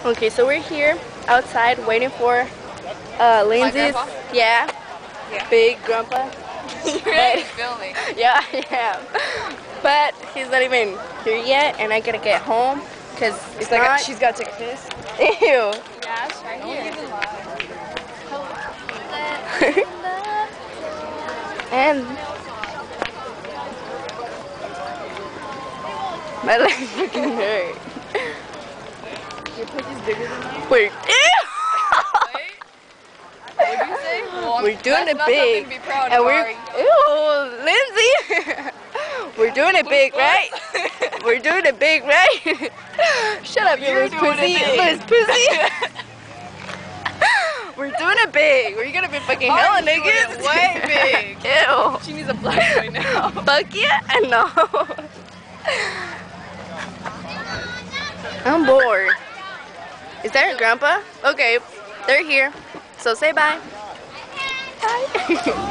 Okay, so we're here outside waiting for Lindsay's. Yeah. Big grandpa. You're not filming. Yeah, I am. But he's not even here yet, and I gotta get home because it's not. She's got to take a piss. Ew. Yeah, it's right here. And my legs fucking hurt. Your pussy's bigger than mine. Wait. What did you say? Well, We're doing that's it not big, something to be proud and of, we're Ari. Lindsay. We're doing it big, right? We're doing it big, right? Shut up, you loose pussy. Loose pussy. We're doing it big. We're gonna be fucking hella niggas. Way big. Ew. She needs a black boy now. Fuck yeah? No. I'm bored. Is there a grandpa? Okay, they're here. So say bye. Bye.